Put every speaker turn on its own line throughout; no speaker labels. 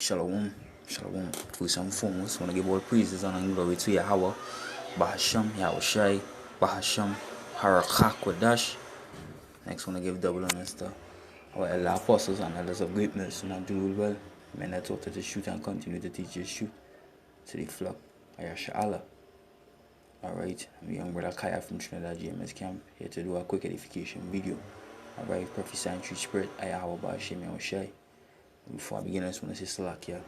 Shalom, shalom. First and foremost, I want to give all praises and glory to Yahweh, Bahasham, YAHAWASHI, Bahasham, Harakakwadash. Next, I want to give double honors to our elder apostles and elders of greatness and do well. Men that taught to shoot and continue to teach you shoot to the flock. Ayasha Allah. Alright, I'm young brother Kaya from Trinidad GMS Camp, here to do a quick edification video. Alright, Prophecy and True Spirit, YAHAWASHI, YAHAWASHI. Before I begin, I just want to say Salakia.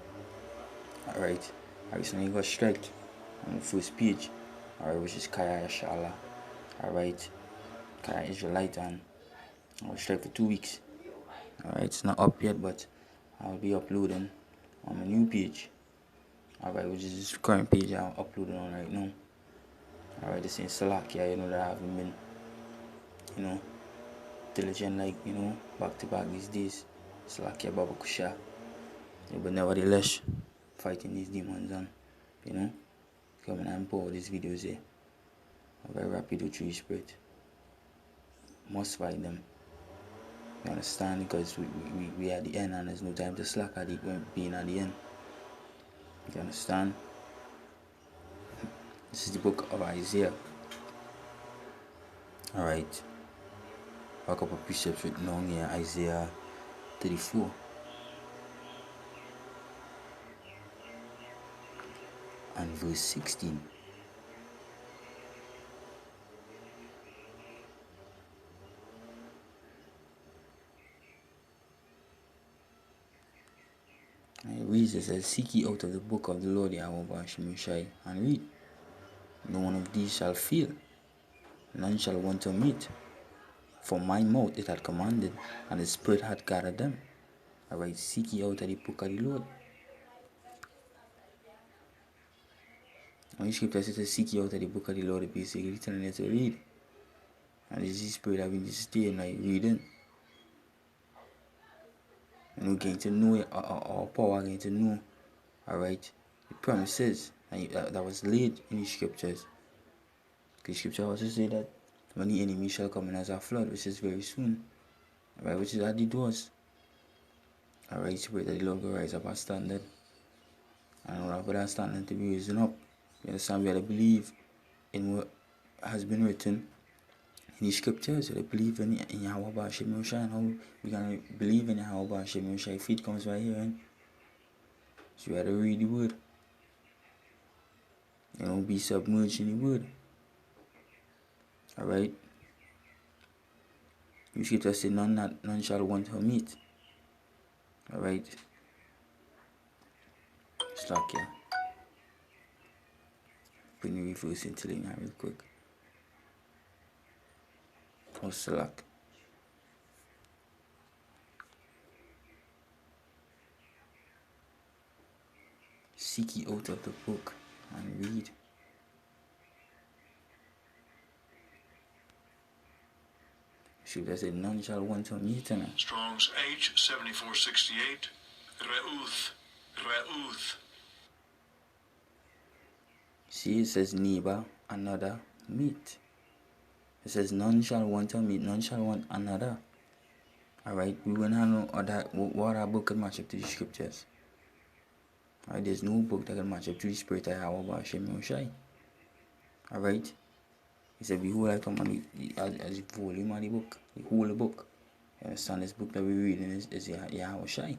Alright, I recently got striked on the first page, alright, which is Kaya Yashala. Alright, Kaya Israelite, and I was striked for 2 weeks. Alright, it's not up yet, but I'll be uploading on my new page. Alright, which is this current page I'm uploading on right now. Alright, this is Salakia, you know that I haven't been, diligent like, back to back these days. Salakia Baba Kusha. Yeah, but nevertheless, fighting these demons and, coming and pour these videos here. I'm very rapid with True Spirit. Must fight them. You understand? Because we at the end and there's no time to slack at being at the end. You understand? This is the book of Isaiah. Alright. A couple of precepts written on here. Isaiah 34. And verse 16. And it reads, it says, seek ye out of the book of the Lord YAHAWASHI and read. No one of these shall fail, none shall want to meet. For my mouth it had commanded, and the Spirit had gathered them. Alright, seek ye out of the book of the Lord. When the scripture says seek ye out of the book of the Lord, it basically telling you to read. And this is the Spirit that we need to stay in, like reading. And we're going to know it, our power, going to know, alright, the promises that was laid in the scriptures. The scripture also say that when the enemy shall come in as a flood, which is very soon, alright, which is at the doors. Alright, Spirit that the Lord will rise up a standard. And all of that standard to be raising up. You understand? We have to believe in what has been written in the scriptures. We have to believe in YAHAWASHI and how we can believe in YAHAWASHI. Faith comes by hearing. So we have to read the word. Be submerged in the word. Alright? The scripture says none shall want her meat. Alright? Slack here. Bring the reverse into the line real quick. Oh, slack. Seek ye out of the book and read. Scripture said none shall want to meet her.
Strong's H 7468. Reuth.
See, it says neighbor, another, meat. It says none shall want to meet, none shall want another. Alright, we will not know what our book can match up to the scriptures. Alright, there's no book that can match up to the Spirit of YAHAWASHI. Alright? He said, behold, I come on as the volume of the book, the whole book. You understand? This book that we're reading is YAHAWASHI.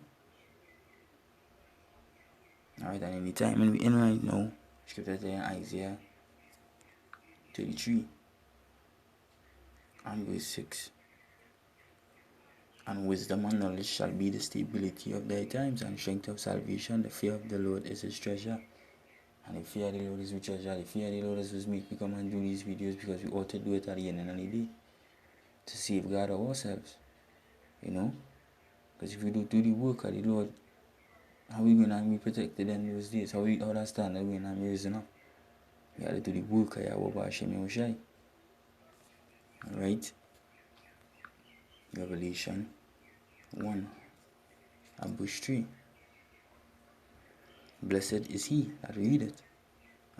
Alright, and in the time we're in right now, scripture there in Isaiah 33 and verse 6. And wisdom and knowledge shall be the stability of thy times, and strength of salvation. The fear of the Lord is his treasure. And the fear of the Lord is his treasure. The fear of the Lord is what make me come and do these videos, because we ought to do it at the end of the day. To safeguard ourselves. Because if we don't do the work of the Lord, how are we going to be protected in those days? How that standard going to be raising up? We have to do the work of YAHAWASHI. Alright? Revelation 1 and verse 3. Blessed is he that readeth,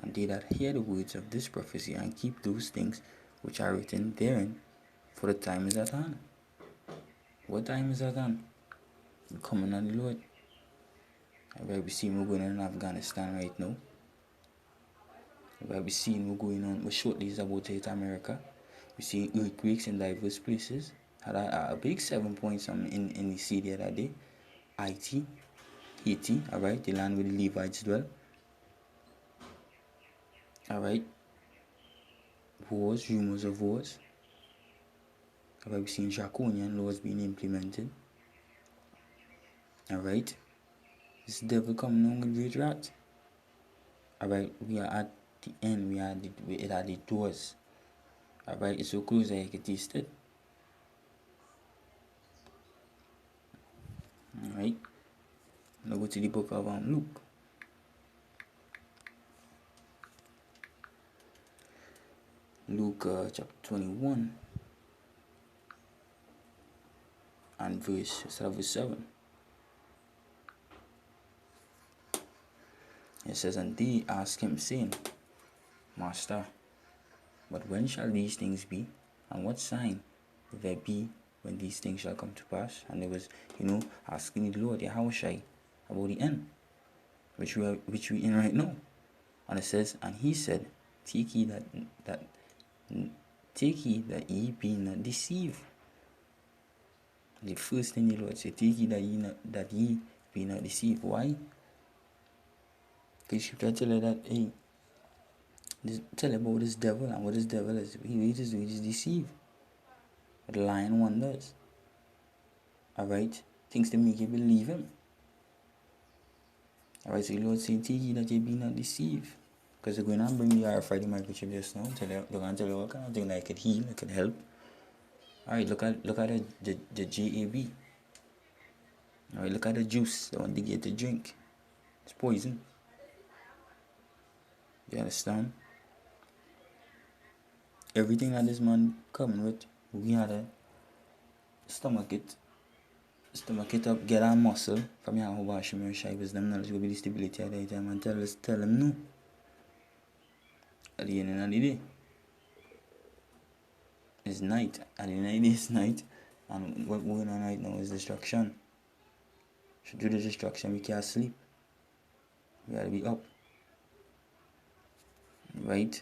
and they that hear the words of this prophecy, and keep those things which are written therein, for the time is at hand. What time is at hand? The coming of the Lord. Alright, we see what's going on in Afghanistan right now. Alright, we see what's going on. We're shortly is about to hit America. We see earthquakes in diverse places. Had a big 7 points in the sea the other day. Haiti, alright, the land where the Levites dwell. Alright, wars, rumors of wars. Alright, we've seen draconian laws being implemented. Alright, this devil coming on with great wrath. Alright, we are at the end, we are at the doors. Alright, it's so close that you can taste it. Alright, now go to the book of Luke. Luke chapter 21 and verse 7. It says, and they asked him, saying, Master, but when shall these things be? And what sign will there be when these things shall come to pass? And they was, asking the Lord, YAHAWASHI, about the end, which we in right now. And it says, and he said, take heed that ye be not deceived. The first thing the Lord said, take heed that ye be not deceived. Why? Because you can tell her that, hey, tell about this devil, and what this devil is. He just deceive. What the lying one does. Alright? Things to make you believe him. Alright, so the Lord said, take heed that ye be not deceived. Because they're going to bring the RFID microchip just now. They're going to tell you what kind of thing that could heal, it could help. Alright, look at the JAB. Alright, look at the juice, the one they get to drink. It's poison. You understand? Everything that this man coming with, we had to stomach it up, get our muscle from YAHAWASHI, because them knowledge will be the stability at the time, and tell them no. At the end of the day, it's night. At the end of the day, it's night. And what going on right now is destruction. So through the destruction, we can't sleep. We gotta be up. Right?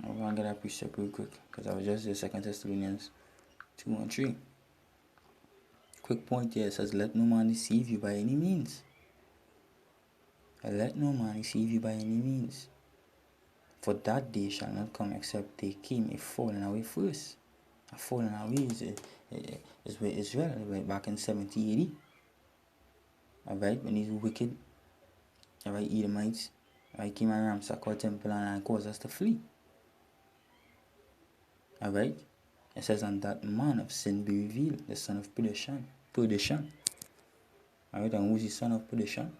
I'm gonna get that precept real quick, because I was just there, 2 Thessalonians 2 and 3. Quick point here, it says, let no man deceive you by any means. Let no man deceive you by any means. For that day shall not come except they came a falling away first. A falling away is where Israel went back in 70 AD. Alright, when these wicked, alright, Edomites, alright, came and ransacked our temple and caused us to flee. Alright, it says, and that man of sin be revealed, the son of perdition. Alright, and who's the son of perdition?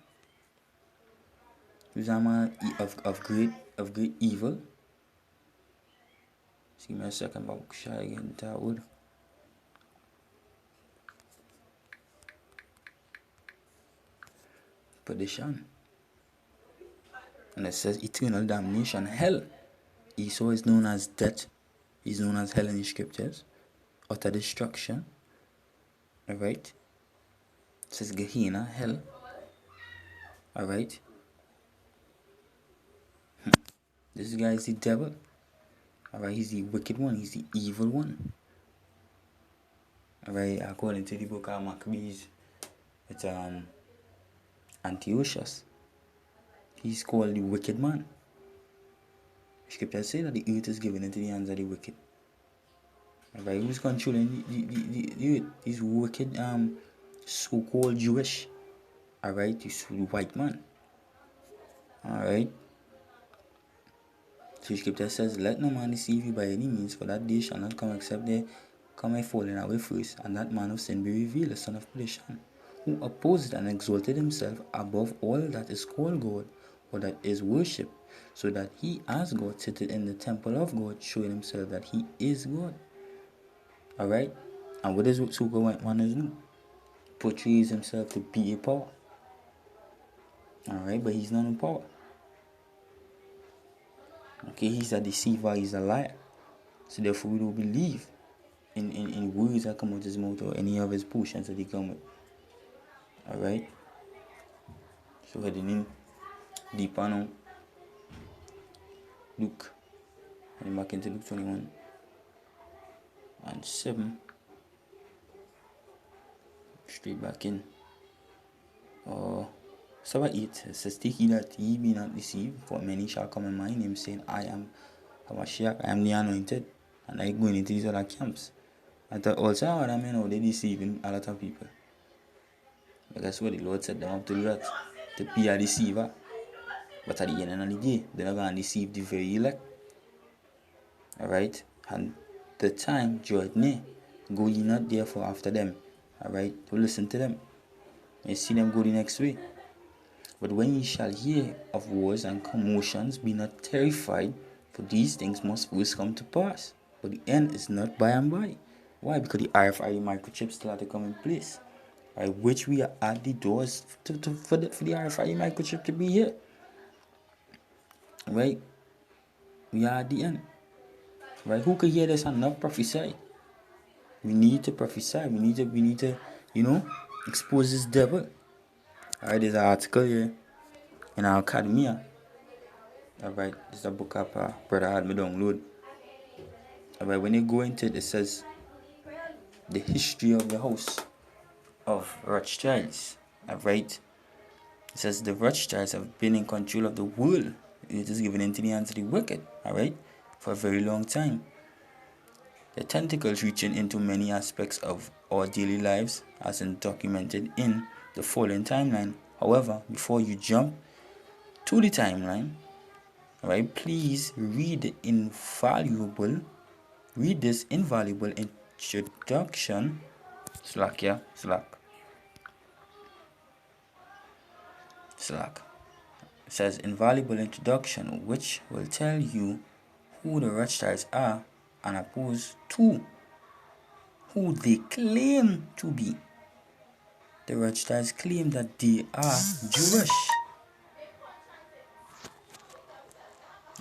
Who's a man of great evil? Just give me a second, but I'll try again that word. Perdition. And it says eternal damnation, hell. Esau is known as death. He's known as hell in the scriptures. Utter destruction. Alright. It says Gehenna, hell. Alright. This guy is the devil. Alright, he's the wicked one. He's the evil one. Alright, according to the book of Maccabees, it's Antiochus. He's called the wicked man. Scriptures say that the earth is given into the hands of the wicked. Alright, who's controlling the earth? These wicked so-called Jewish. Alright, this white man. Alright. So scripture says, let no man deceive you by any means, for that day shall not come except they come a falling away first, and that man of sin be revealed, the son of perdition, who opposed and exalted himself above all that is called God, or that is worshipped, so that he as God sitteth in the temple of God, showing himself that he is God. Alright? And what is what super white man is do? Portrays himself to be a power. Alright, but he's not in power. Okay, he's a deceiver, he's a liar. So therefore we don't believe in words that come out of his mouth or any of his potions that he come with. Alright? So heading in deeper now. Luke. Heading back into Luke 21 and 7. Straight back in. So 8 it says, take heed that ye be not deceived, for many shall come in my name, saying, I am YAHAWASHI, I am the anointed, and I going into these other camps. I thought also other men now they deceiving a lot of people. But guess what? The Lord said them up to do that, to be a deceiver. But at the end of the day, they're not going to deceive the very elect. Alright? And the time draweth near. Go ye not therefore after them. Alright? To listen to them. You see them go the next way. But when ye shall hear of wars and commotions, be not terrified, for these things must first come to pass. But the end is not by and by. Why? Because the RFID microchips still have to come in place. Right? Which we are at the doors for the RFID microchip to be here. Right? We are at the end. Right? Who can hear this and not prophesy? We need to prophesy. We need to, expose this devil. Alright, there's an article here in our academia. Alright, this is a book up brother had me download. Alright, when you go into it, it says the history of the house of Rothschilds. Alright, it says the Rothschilds have been in control of the world. It is given into the hands of the wicked. Alright, for a very long time. The tentacles reaching into many aspects of our daily lives, as documented in the following timeline. However, before you jump to the timeline, alright, please read this invaluable introduction. Slack. It says invaluable introduction, which will tell you who the Rothschilds are and opposed to who they claim to be. The Rothschilds claim that they are Jewish.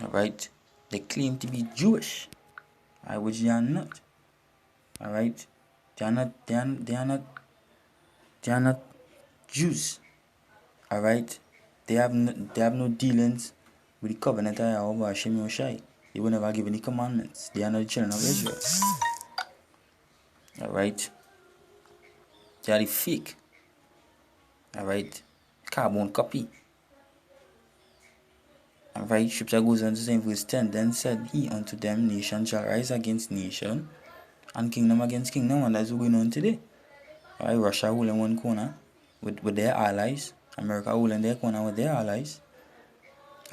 Alright, they claim to be Jewish, which they are not. Alright, they are not Jews. Alright, they have no dealings with the covenant of YAHAWASHI. They were never given the commandments. They are not the children of Israel. Alright, they are the fake. Alright, carbon copy. Alright, scripture goes on to say in verse 10, then said he unto them, nation shall rise against nation, and kingdom against kingdom, and that's what's going on today. Alright, Russia holding one corner with their allies, America holding their corner with their allies.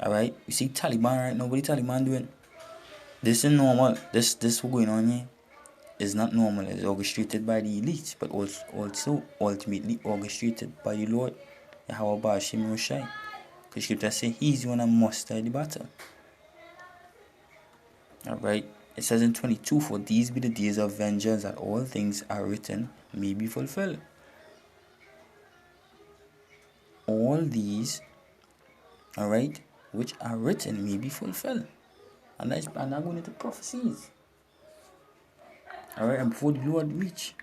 Alright, you see Taliban right now, what the Taliban doing? This is normal. This what's going on here is not normal. It's orchestrated by the elite, but also ultimately orchestrated by the Lord, YAHAWASHI. Because scripture says he's the one that muster the battle. Alright, it says in 22, for these be the days of vengeance, that all things are written may be fulfilled. All these, alright, which are written may be fulfilled. And I'm not going into prophecies. Alright, and before the Lord reach,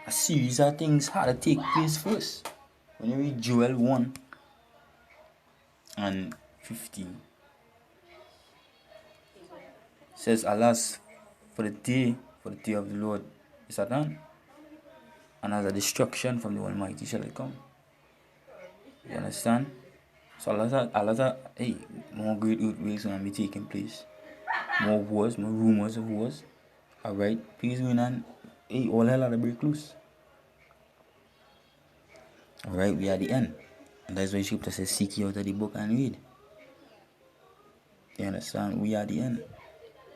a series of things had to take place first. When you read Joel 1 and 15, it says, alas, for the day of the Lord is at hand, and as a destruction from the Almighty shall it come. You understand? So a lot of more great earthquakes going to be taking place. More wars, more rumors of wars. Alright, please win and all hell ought to break loose. Alright, we are at the end. And that's why scripture says, seek ye out of the book and read. You understand? We are at the end.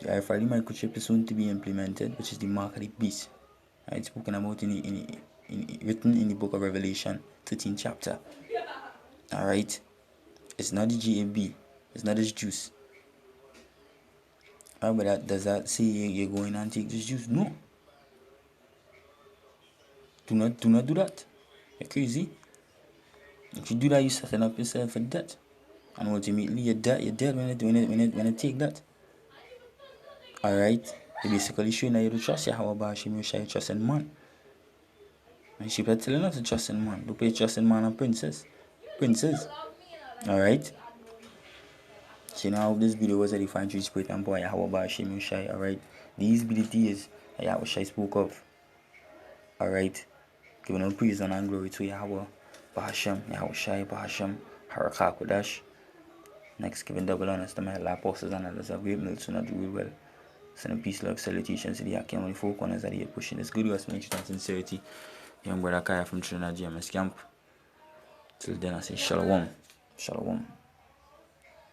The RFID microchip is soon to be implemented, which is the mark of the beast. It's spoken about written in the book of Revelation, 13th chapter. Alright? It's not the GAB. It's not this juice. But does that say you're going and take this juice? No. Do not do that. You're crazy. If you do that, you're setting up yourself for death. And ultimately, you're dead when you take that. Alright? You're basically showing that you don't trust YAHAWASHI, you trust in man. And she was telling us to trust in man. Don't pay trust in man and princess. Princes. Alright? So now this video was a fine tree spirit and boy YAHAWASHI. Alright? These be the days that YAHAWASHI spoke of. Alright? Giving all praise and glory to Yahweh. Bahasham, YAHAWASHI, Bahasham, Harakakwadash. Next, giving double honors to my apostles and others of great mills who not do well. Sending peace, love, salutations to the Akim only four corners that he pushing this good gospel message and sincerity. Young brother Kaya from Trinidad, GMS camp. Till then, I say shalom. Shalom.